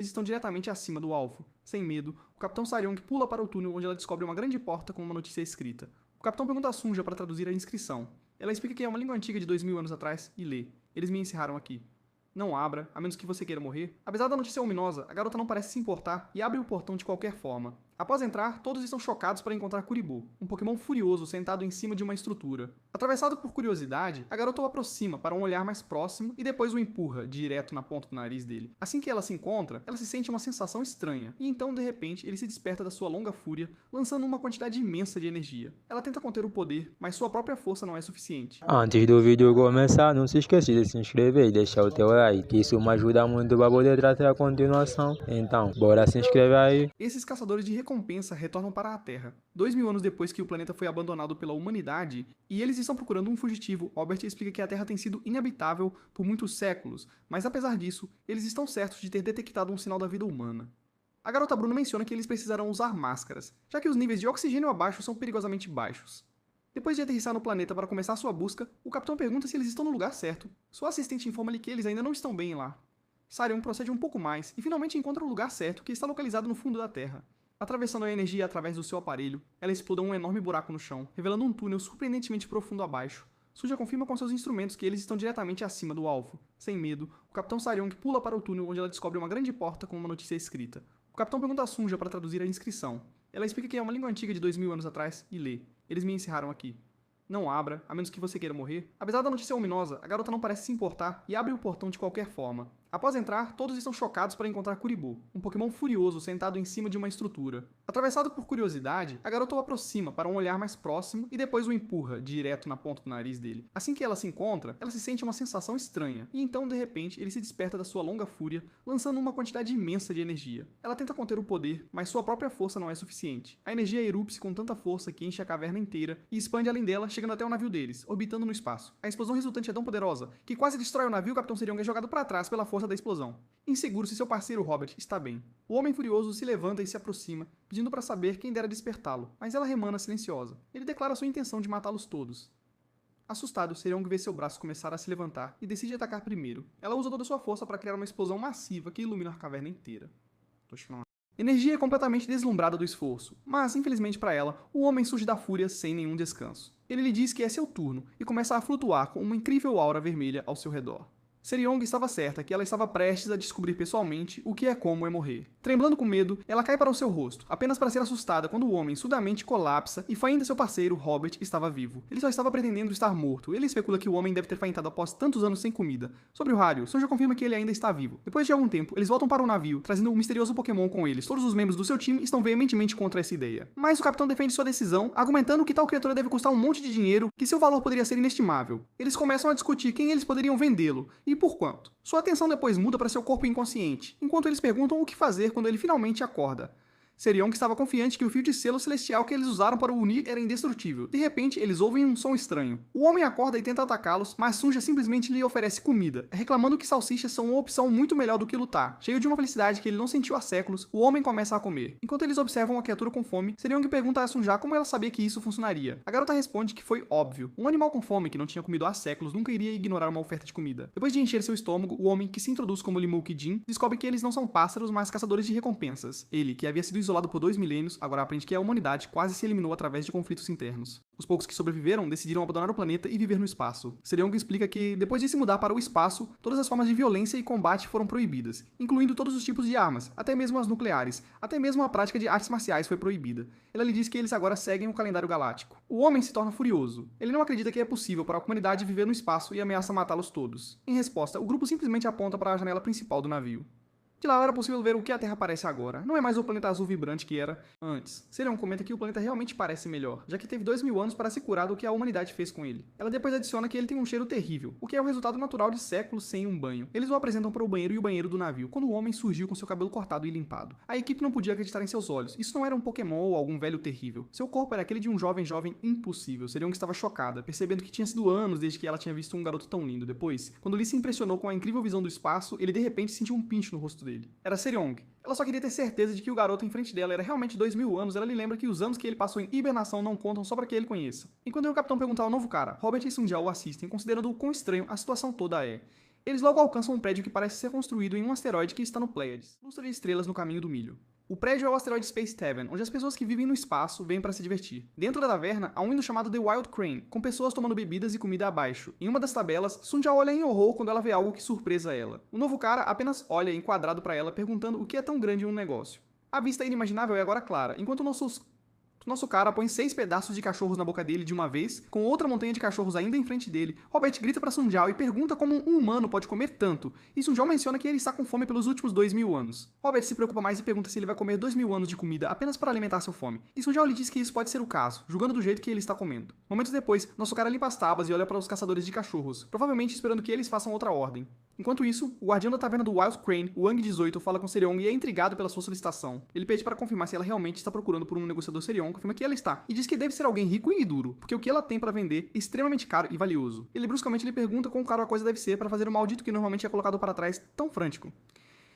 Eles estão diretamente acima do alvo. Sem medo, o Capitão Saryong pula para o túnel onde ela descobre uma grande porta com uma notícia escrita. O Capitão pergunta a Sunja para traduzir a inscrição. Ela explica que é uma língua antiga de 2000 anos atrás e lê. Eles me encerraram aqui. Não abra, a menos que você queira morrer. Apesar da notícia ominosa, a garota não parece se importar e abre o portão de qualquer forma. Após entrar, todos estão chocados para encontrar Kuriboh, um Pokémon furioso sentado em cima de uma estrutura. Atravessado por curiosidade, a garota o aproxima para um olhar mais próximo e depois o empurra direto na ponta do nariz dele. Assim que ela se encontra, ela se sente uma sensação estranha, e então, de repente, ele se desperta da sua longa fúria, lançando uma quantidade imensa de energia. Ela tenta conter o poder, mas sua própria força não é suficiente. Antes do vídeo começar, não se esqueça de se inscrever e deixar o teu like, que isso me ajuda muito para poder trazer a continuação. Então, bora se inscrever aí. Esses caçadores de recompensa retornam para a Terra. 2000 anos depois que o planeta foi abandonado pela humanidade, e eles estão procurando um fugitivo, Albert explica que a Terra tem sido inabitável por muitos séculos, mas apesar disso, eles estão certos de ter detectado um sinal da vida humana. A garota Bruna menciona que eles precisarão usar máscaras, já que os níveis de oxigênio abaixo são perigosamente baixos. Depois de aterrissar no planeta para começar sua busca, o capitão pergunta se eles estão no lugar certo. Sua assistente informa-lhe que eles ainda não estão bem lá. Saryong procede um pouco mais e finalmente encontra o lugar certo, que está localizado no fundo da Terra. Atravessando a energia através do seu aparelho, ela explode um enorme buraco no chão, revelando um túnel surpreendentemente profundo abaixo. Sunja confirma com seus instrumentos que eles estão diretamente acima do alvo. Sem medo, o Capitão Saryong pula para o túnel onde ela descobre uma grande porta com uma notícia escrita. O Capitão pergunta a Sunja para traduzir a inscrição. Ela explica que é uma língua antiga de 2000 anos atrás e lê. Eles me encerraram aqui. Não abra, a menos que você queira morrer. Apesar da notícia ominosa, a garota não parece se importar e abre o portão de qualquer forma. Após entrar, todos estão chocados para encontrar Kuriboh, um Pokémon furioso sentado em cima de uma estrutura. Atravessado por curiosidade, a garota o aproxima para um olhar mais próximo e depois o empurra direto na ponta do nariz dele. Assim que ela se encontra, ela se sente uma sensação estranha, e então, de repente, ele se desperta da sua longa fúria, lançando uma quantidade imensa de energia. Ela tenta conter o poder, mas sua própria força não é suficiente. A energia erupta com tanta força que enche a caverna inteira e expande além dela, chegando até o navio deles, orbitando no espaço. A explosão resultante é tão poderosa que quase destrói o navio e o Capitão Saryong é jogado para trás pela força da explosão. Inseguro se seu parceiro Robert está bem. O homem furioso se levanta e se aproxima, pedindo para saber quem dera despertá-lo, mas ela remana silenciosa. Ele declara sua intenção de matá-los todos. Assustado, Saryong vê seu braço começar a se levantar e decide atacar primeiro. Ela usa toda sua força para criar uma explosão massiva que ilumina a caverna inteira. Energia é completamente deslumbrada do esforço, mas, infelizmente para ela, o homem surge da fúria sem nenhum descanso. Ele lhe diz que é seu turno e começa a flutuar com uma incrível aura vermelha ao seu redor. Saryong estava certa que ela estava prestes a descobrir pessoalmente o que é como é morrer. Tremblando com medo, ela cai para o seu rosto, apenas para ser assustada quando o homem sudamente colapsa e fainta seu parceiro, Robert, estava vivo. Ele só estava pretendendo estar morto. Ele especula que o homem deve ter faintado após tantos anos sem comida. Sobre o rádio, Sunja confirma que ele ainda está vivo. Depois de algum tempo, eles voltam para o navio, trazendo um misterioso Pokémon com eles. Todos os membros do seu time estão veementemente contra essa ideia. Mas o capitão defende sua decisão, argumentando que tal criatura deve custar um monte de dinheiro, que seu valor poderia ser inestimável. Eles começam a discutir quem eles poderiam vendê-lo e por quanto. Sua atenção depois muda para seu corpo inconsciente, enquanto eles perguntam o que fazer quando ele finalmente acorda. Saryong estava confiante que o fio de selo celestial que eles usaram para o unir era indestrutível. De repente, eles ouvem um som estranho. O homem acorda e tenta atacá-los, mas Sunja simplesmente lhe oferece comida, reclamando que salsichas são uma opção muito melhor do que lutar. Cheio de uma felicidade que ele não sentiu há séculos, o homem começa a comer. Enquanto eles observam a criatura com fome, Saryong pergunta a Sunja como ela sabia que isso funcionaria. A garota responde que foi óbvio. Um animal com fome que não tinha comido há séculos nunca iria ignorar uma oferta de comida. Depois de encher seu estômago, o homem, que se introduz como Limouki Jin, descobre que eles não são pássaros, mas caçadores de recompensas. Ele, que havia sido isolado por 2 milênios, agora aprende que a humanidade quase se eliminou através de conflitos internos. Os poucos que sobreviveram decidiram abandonar o planeta e viver no espaço. Saryong explica que, depois de se mudar para o espaço, todas as formas de violência e combate foram proibidas, incluindo todos os tipos de armas, até mesmo as nucleares, até mesmo a prática de artes marciais foi proibida. Ela lhe diz que eles agora seguem o calendário galáctico. O homem se torna furioso. Ele não acredita que é possível para a humanidade viver no espaço e ameaça matá-los todos. Em resposta, o grupo simplesmente aponta para a janela principal do navio. De lá era possível ver o que a Terra parece agora. Não é mais o planeta azul vibrante que era antes. Saryong comenta que o planeta realmente parece melhor, já que teve 2000 anos para se curar do que a humanidade fez com ele. Ela depois adiciona que ele tem um cheiro terrível, o que é o resultado natural de séculos sem um banho. Eles o apresentam para o banheiro e o banheiro do navio, quando o homem surgiu com seu cabelo cortado e limpado. A equipe não podia acreditar em seus olhos. Isso não era um Pokémon ou algum velho terrível. Seu corpo era aquele de um jovem impossível. Saryong estava chocada, percebendo que tinha sido anos desde que ela tinha visto um garoto tão lindo. Depois, quando Lee se impressionou com a incrível visão do espaço, ele de repente sentiu um pincho no rosto dele. Era Saryong. Ela só queria ter certeza de que o garoto em frente dela era realmente 2000 anos. Ela lhe lembra que os anos que ele passou em hibernação não contam só para que ele conheça. Enquanto o capitão pergunta ao novo cara, Robert e Sunja o assistem, considerando o quão estranho a situação toda é. Eles logo alcançam um prédio que parece ser construído em um asteroide que está no Pleiades, lustre de estrelas no caminho do milho. O prédio é o asteroide Space Tavern, onde as pessoas que vivem no espaço vêm para se divertir. Dentro da taverna, há um hino chamado The Wild Crane, com pessoas tomando bebidas e comida abaixo. Em uma das tabelas, Sunja olha em horror quando ela vê algo que surpresa ela. O novo cara apenas olha enquadrado para ela, perguntando o que é tão grande em um negócio. A vista inimaginável é agora clara, enquanto nosso cara põe 6 pedaços de cachorros na boca dele de uma vez, com outra montanha de cachorros ainda em frente dele. Robert grita pra Sunjao e pergunta como um humano pode comer tanto, e Sunjao menciona que ele está com fome pelos últimos 2000 anos. Robert se preocupa mais e pergunta se ele vai comer 2000 anos de comida apenas para alimentar sua fome, e Sunjao lhe diz que isso pode ser o caso, julgando do jeito que ele está comendo. Momentos depois, nosso cara limpa as tábuas e olha para os caçadores de cachorros, provavelmente esperando que eles façam outra ordem. Enquanto isso, o guardião da taverna do Wild Crane, o Wang 18, fala com Seryong e é intrigado pela sua solicitação. Ele pede para confirmar se ela realmente está procurando por um negociador Seryong, confirma que ela está, e diz que deve ser alguém rico e duro, porque o que ela tem para vender é extremamente caro e valioso. Ele bruscamente lhe pergunta quão caro a coisa deve ser para fazer o maldito que normalmente é colocado para trás tão frântico.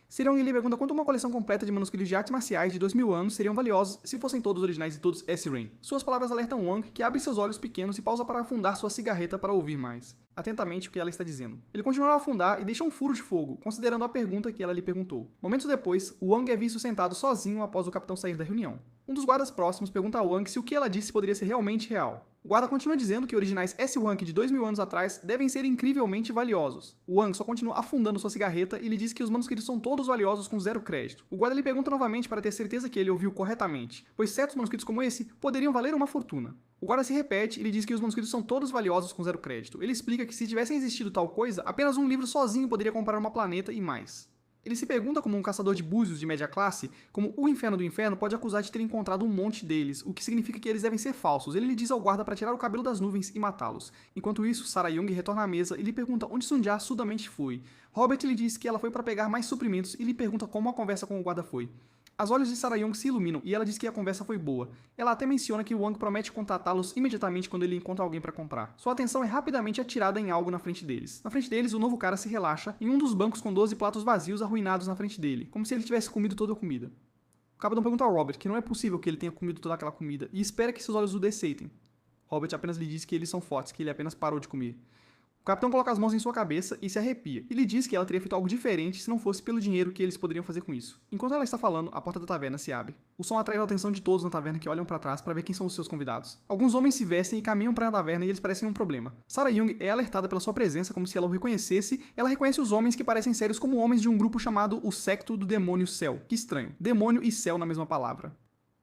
Seryong lhe pergunta quanto uma coleção completa de manuscritos de artes marciais de 2000 anos seriam valiosos se fossem todos originais e todos S-Rain. Suas palavras alertam Wang, que abre seus olhos pequenos e pausa para afundar sua cigarreta para ouvir mais. Atentamente o que ela está dizendo. Ele continua a afundar e deixa um furo de fogo, considerando a pergunta que ela lhe perguntou. Momentos depois, Wang é visto sentado sozinho após o capitão sair da reunião. Um dos guardas próximos pergunta a Wang se o que ela disse poderia ser realmente real. O guarda continua dizendo que originais S-Rank de 2000 anos atrás devem ser incrivelmente valiosos. Wang só continua afundando sua cigarreta e lhe diz que os manuscritos são todos valiosos com 0 crédito. O guarda lhe pergunta novamente para ter certeza que ele ouviu corretamente, pois certos manuscritos como esse poderiam valer uma fortuna. O guarda se repete e lhe diz que os manuscritos são todos valiosos com 0 crédito. Ele explica que se tivessem existido tal coisa, apenas um livro sozinho poderia comprar uma planeta e mais. Ele se pergunta como um caçador de búzios de média classe, como o Inferno do Inferno pode acusar de ter encontrado um monte deles, o que significa que eles devem ser falsos. Ele lhe diz ao guarda para tirar o cabelo das nuvens e matá-los. Enquanto isso, Sarah Young retorna à mesa e lhe pergunta onde Sunja sudamente foi. Robert lhe diz que ela foi para pegar mais suprimentos e lhe pergunta como a conversa com o guarda foi. Os olhos de Sarah Young se iluminam e ela diz que a conversa foi boa. Ela até menciona que Wang promete contatá-los imediatamente quando ele encontra alguém para comprar. Sua atenção é rapidamente atirada em algo na frente deles. Na frente deles, o novo cara se relaxa em um dos bancos com 12 pratos vazios arruinados na frente dele, como se ele tivesse comido toda a comida. O capitão pergunta ao Robert que não é possível que ele tenha comido toda aquela comida e espera que seus olhos o deceitem. Robert apenas lhe diz que eles são fortes, que ele apenas parou de comer. O capitão coloca as mãos em sua cabeça e se arrepia, e lhe diz que ela teria feito algo diferente se não fosse pelo dinheiro que eles poderiam fazer com isso. Enquanto ela está falando, a porta da taverna se abre. O som atrai a atenção de todos na taverna que olham para trás para ver quem são os seus convidados. Alguns homens se vestem e caminham para a taverna e eles parecem um problema. Sarah Young é alertada pela sua presença como se ela o reconhecesse. Ela reconhece os homens que parecem sérios como homens de um grupo chamado o Secto do Demônio Céu. Que estranho. Demônio e céu na mesma palavra.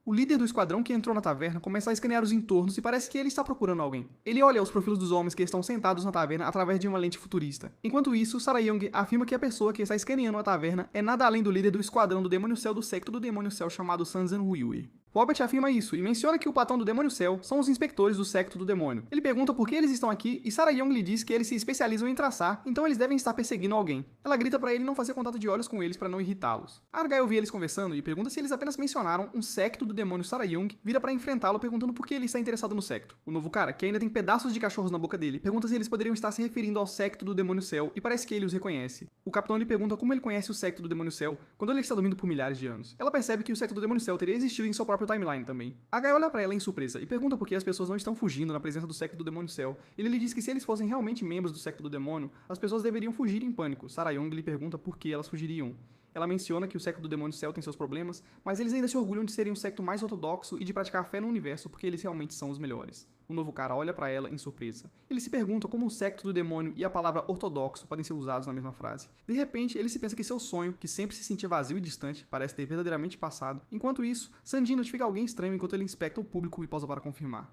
O líder do esquadrão que entrou na taverna começa a escanear os entornos e parece que ele está procurando alguém. Ele olha os profilos dos homens que estão sentados na taverna através de uma lente futurista. Enquanto isso, Sarah Young afirma que a pessoa que está escaneando a taverna é nada além do líder do esquadrão do Demônio Céu do Secto do Demônio Céu chamado Sanzan Huiui. Robert afirma isso e menciona que o patrão do Demônio Céu são os inspectores do Secto do Demônio. Ele pergunta por que eles estão aqui e Sarah Young lhe diz que eles se especializam em traçar, então eles devem estar perseguindo alguém. Ela grita para ele não fazer contato de olhos com eles para não irritá-los. Argyle vê eles conversando e pergunta se eles apenas mencionaram um Secto do Demônio. Sarah Young vira para enfrentá-lo perguntando por que ele está interessado no Secto. O novo cara, que ainda tem pedaços de cachorros na boca dele, pergunta se eles poderiam estar se referindo ao Secto do Demônio Céu e parece que ele os reconhece. O capitão lhe pergunta como ele conhece o Secto do Demônio Céu quando ele está dormindo por milhares de anos. Ela percebe que o Secto do Demônio Céu teria existido em seu próprio timeline também. Guy olha pra ela em surpresa e pergunta por que as pessoas não estão fugindo na presença do Secto do Demônio Céu. Ele lhe diz que se eles fossem realmente membros do Secto do Demônio, as pessoas deveriam fugir em pânico. Sarah Young lhe pergunta por que elas fugiriam. Ela menciona que o Secto do Demônio Céu tem seus problemas, mas eles ainda se orgulham de serem um secto mais ortodoxo e de praticar fé no universo porque eles realmente são os melhores. O novo cara olha pra ela em surpresa. Ele se pergunta como o Secto do Demônio e a palavra ortodoxo podem ser usados na mesma frase. De repente, ele se pensa que seu sonho, que sempre se sentia vazio e distante, parece ter verdadeiramente passado. Enquanto isso, Sanjin notifica alguém estranho enquanto ele inspecta o público e pausa para confirmar.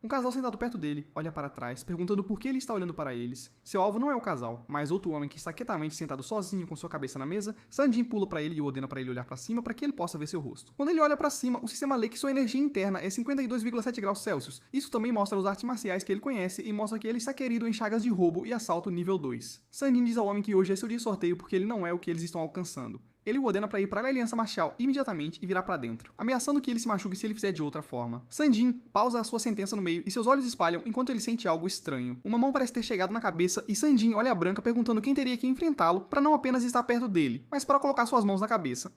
Um casal sentado perto dele olha para trás, perguntando por que ele está olhando para eles. Seu alvo não é o casal, mas outro homem que está quietamente sentado sozinho com sua cabeça na mesa. Sanjin pula para ele e ordena para ele olhar para cima para que ele possa ver seu rosto. Quando ele olha para cima, o sistema lê que sua energia interna é 52,7 graus Celsius. Isso também mostra os artes marciais que ele conhece e mostra que ele está querido em chagas de roubo e assalto nível 2. Sanjin diz ao homem que hoje é seu dia de sorteio porque ele não é o que eles estão alcançando. Ele o ordena para ir para a aliança marcial imediatamente e virar para dentro, ameaçando que ele se machuque se ele fizer de outra forma. Sanjin pausa a sua sentença no meio e seus olhos espalham enquanto ele sente algo estranho. Uma mão parece ter chegado na cabeça e Sanjin olha a Branca perguntando quem teria que enfrentá-lo para não apenas estar perto dele, mas para colocar suas mãos na cabeça.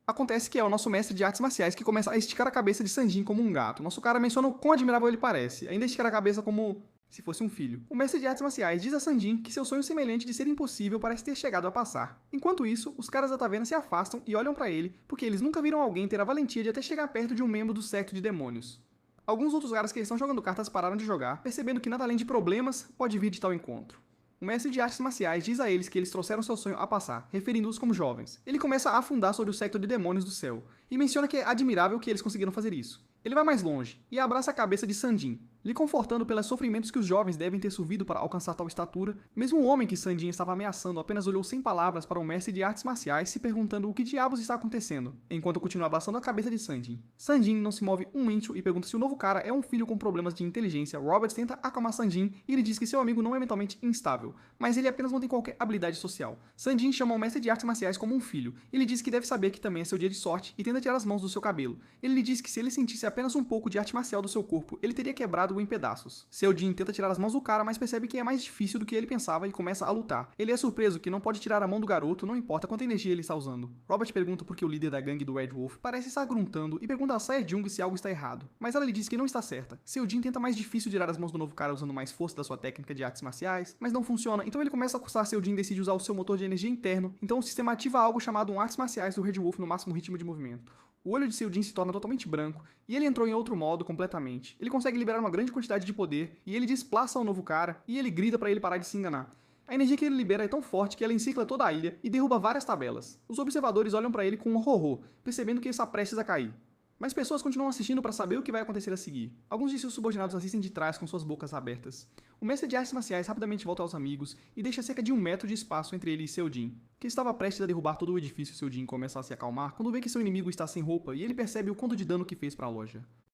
Acontece que é o nosso mestre de artes marciais que começa a esticar a cabeça de Sanjin como um gato. Nosso cara menciona o quão admirável ele parece, ainda estica a cabeça como se fosse um filho. O mestre de artes marciais diz a Sanjin que seu sonho semelhante de ser impossível parece ter chegado a passar. Enquanto isso, os caras da taverna se afastam e olham pra ele, porque eles nunca viram alguém ter a valentia de até chegar perto de um membro do séquito de demônios. Alguns outros caras que estão jogando cartas pararam de jogar, percebendo que nada além de problemas pode vir de tal encontro. O mestre de artes marciais diz a eles que eles trouxeram seu sonho a passar, referindo-os como jovens. Ele começa a afundar sobre o séquito de demônios do céu, e menciona que é admirável que eles conseguiram fazer isso. Ele vai mais longe, e abraça a cabeça de Sanjin, lhe confortando pelos sofrimentos que os jovens devem ter sofrido para alcançar tal estatura. Mesmo o homem que Sanjin estava ameaçando apenas olhou sem palavras para o mestre de artes marciais, se perguntando o que diabos está acontecendo, enquanto continua abraçando a cabeça de Sanjin. Sanjin não se move um incho e pergunta se o novo cara é um filho com problemas de inteligência. Robert tenta acalmar Sanjin e ele diz que seu amigo não é mentalmente instável, mas ele apenas não tem qualquer habilidade social. Sanjin chama o mestre de artes marciais como um filho. Ele diz que deve saber que também é seu dia de sorte e tenta tirar as mãos do seu cabelo. Ele lhe diz que se ele sentisse apenas um pouco de arte marcial do seu corpo, ele teria quebrado-o em pedaços. Seu Jin tenta tirar as mãos do cara, mas percebe que é mais difícil do que ele pensava e começa a lutar. Ele é surpreso que não pode tirar a mão do garoto, não importa quanta energia ele está usando. Robert pergunta por que o líder da gangue do Red Wolf parece estar gruntando e pergunta a Sae Jung se algo está errado, mas ela lhe diz que não está certa. Seu Jin tenta mais difícil tirar as mãos do novo cara usando mais força da sua técnica de artes marciais, mas não funciona, então ele começa a cursar. Seu Jin decide usar o seu motor de energia interno, então o sistema ativa algo chamado artes marciais do Red Wolf no máximo ritmo de movimento. O olho de Seu Jin se torna totalmente branco, e ele entrou em outro modo completamente. Ele consegue liberar uma grande quantidade de poder, e ele desplaça o novo cara, e ele grita para ele parar de se enganar. A energia que ele libera é tão forte que ela encicla toda a ilha e derruba várias tabelas. Os observadores olham para ele com horror, percebendo que ele está prestes a cair. Mas pessoas continuam assistindo para saber o que vai acontecer a seguir. Alguns de seus subordinados assistem de trás com suas bocas abertas. O mestre de artes marciais rapidamente volta aos amigos e deixa cerca de 1 metro de espaço entre ele e Seu Jin, que estava prestes a derrubar todo o edifício. Seu Jin começa a se acalmar quando vê que seu inimigo está sem roupa e ele percebe o quanto de dano que fez para a loja.